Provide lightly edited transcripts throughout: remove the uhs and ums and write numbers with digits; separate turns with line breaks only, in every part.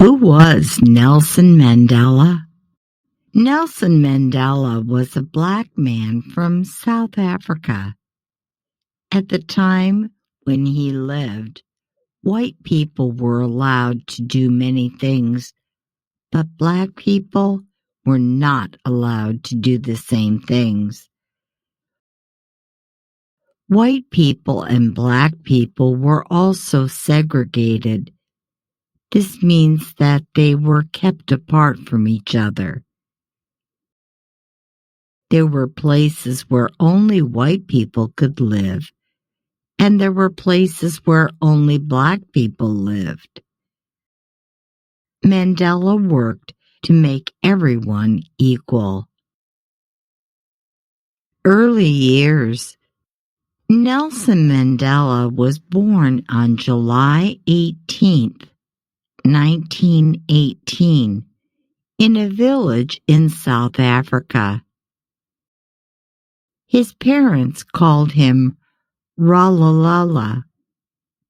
Who was Nelson Mandela? Nelson Mandela was a black man from South Africa. At the time when he lived, white people were allowed to do many things, but black people were not allowed to do the same things. White people and black people were also segregated. This means that they were kept apart from each other. There were places where only white people could live, and there were places where only black people lived. Mandela worked to make everyone equal. Early years. Nelson Mandela was born on July 18th, 1918, in a village in South Africa. His parents called him Ralalala.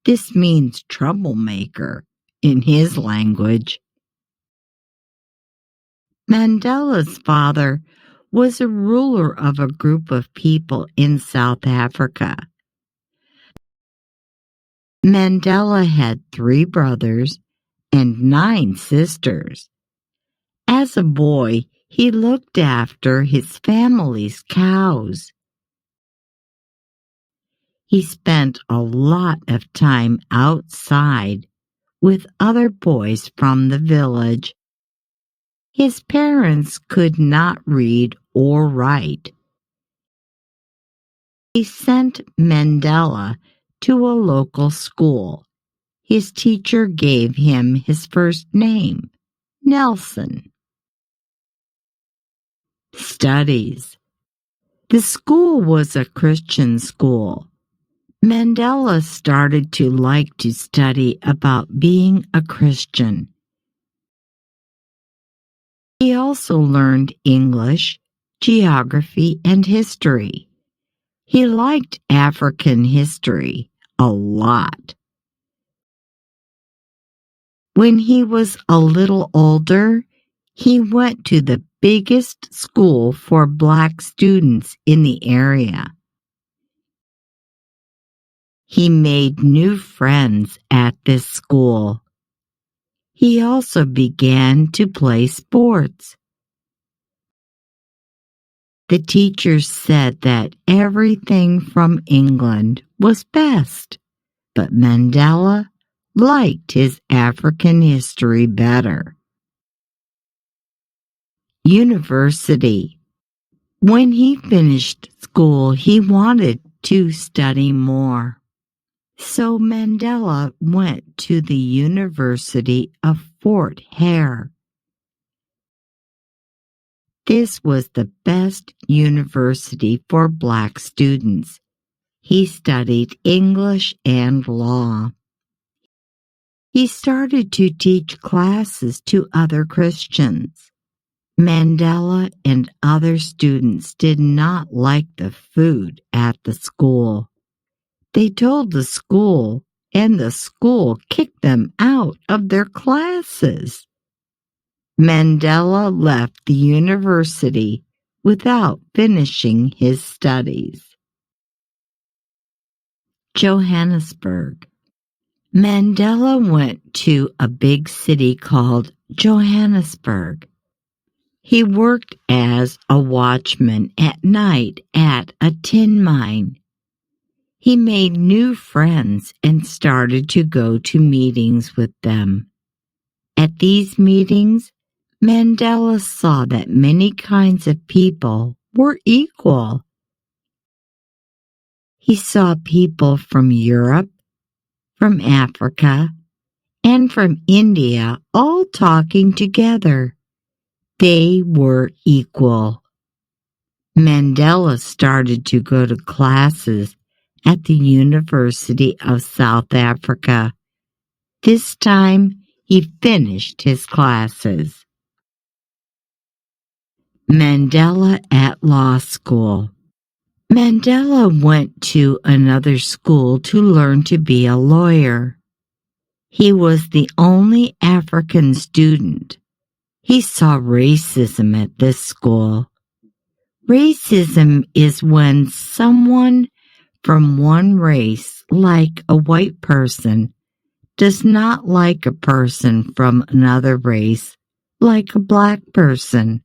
This means troublemaker in his language. Mandela's father was a ruler of a group of people in South Africa. Mandela had 3 brothers and 9 sisters. As a boy, he looked after his family's cows. He spent a lot of time outside with other boys from the village. His parents could not read or write. They sent Mandela to a local school. His teacher gave him his first name, Nelson. Studies. The school was a Christian school. Mandela started to like to study about being a Christian. He also learned English, geography, and history. He liked African history a lot. When he was a little older, he went to the biggest school for black students in the area. He made new friends at this school. He also began to play sports. The teachers said that everything from England was best, but Mandela liked his African history better. University. When he finished school, he wanted to study more. So Mandela went to the University of Fort Hare. This was the best university for black students. He studied English and law. He started to teach classes to other Christians. Mandela and other students did not like the food at the school. They told the school, and the school kicked them out of their classes. Mandela left the university without finishing his studies. Johannesburg. Mandela went to a big city called Johannesburg. He worked as a watchman at night at a tin mine. He made new friends and started to go to meetings with them. At these meetings, Mandela saw that many kinds of people were equal. He saw people from Europe, from Africa, and from India all talking together. They were equal. Mandela started to go to classes at the University of South Africa. This time, he finished his classes. Mandela at law school. Mandela went to another school to learn to be a lawyer. He was the only African student. He saw racism at this school. Racism is when someone from one race, like a white person, does not like a person from another race, like a black person.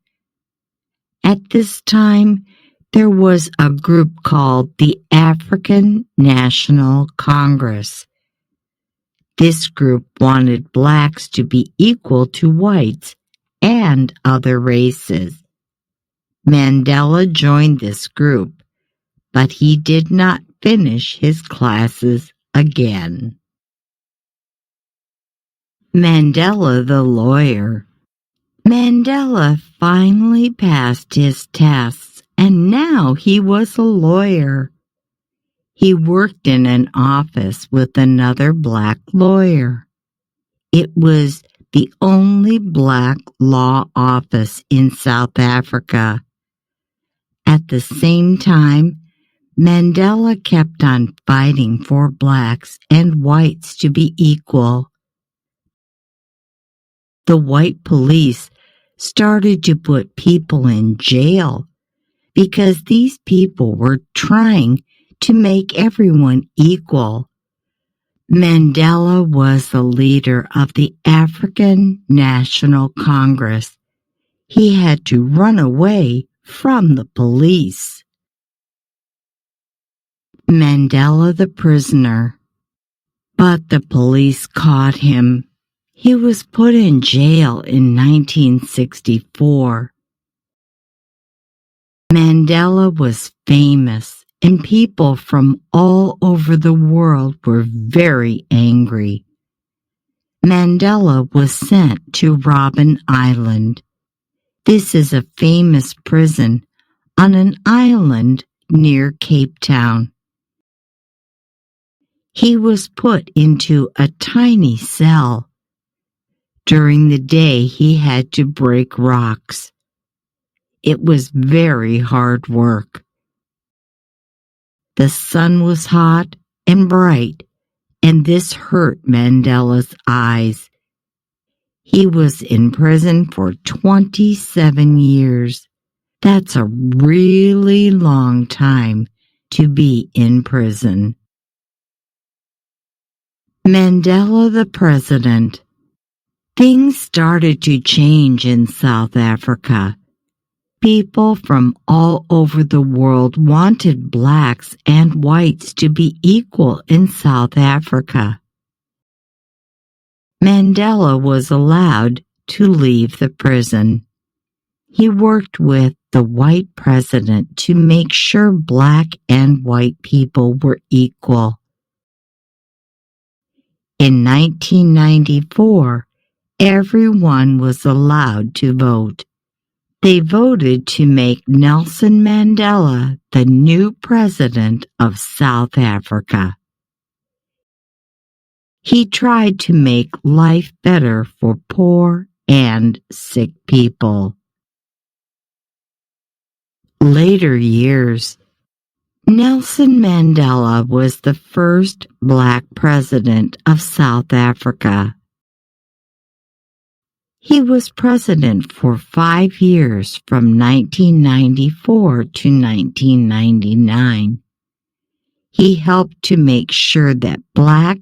At this time, there was a group called the African National Congress. This group wanted blacks to be equal to whites and other races. Mandela joined this group, but he did not finish his classes again. Mandela the lawyer. Mandela finally passed his tests, and now he was a lawyer. He worked in an office with another black lawyer. It was the only black law office in South Africa. At the same time, Mandela kept on fighting for blacks and whites to be equal. The white police started to put people in jail because these people were trying to make everyone equal. Mandela was the leader of the African National Congress. He had to run away from the police. Mandela the prisoner. But the police caught him. He was put in jail in 1964. Mandela was famous, and people from all over the world were very angry. Mandela was sent to Robben Island. This is a famous prison on an island near Cape Town. He was put into a tiny cell. During the day, he had to break rocks. It was very hard work. The sun was hot and bright, and this hurt Mandela's eyes. He was in prison for 27 years. That's a really long time to be in prison. Mandela the president. Things started to change in South Africa. People from all over the world wanted blacks and whites to be equal in South Africa. Mandela was allowed to leave the prison. He worked with the white president to make sure black and white people were equal. In 1994, everyone was allowed to vote. They voted to make Nelson Mandela the new president of South Africa. He tried to make life better for poor and sick people. Later years. Nelson Mandela was the first black president of South Africa. He was president for 5 years from 1994 to 1999. He helped to make sure that black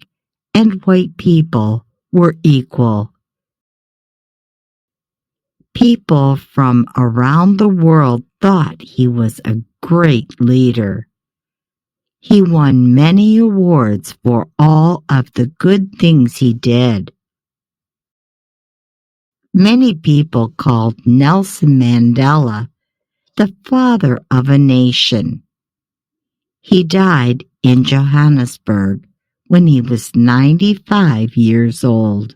and white people were equal. People from around the world thought he was a great leader. He won many awards for all of the good things he did. Many people called Nelson Mandela the father of a nation. He died in Johannesburg when he was 95 years old.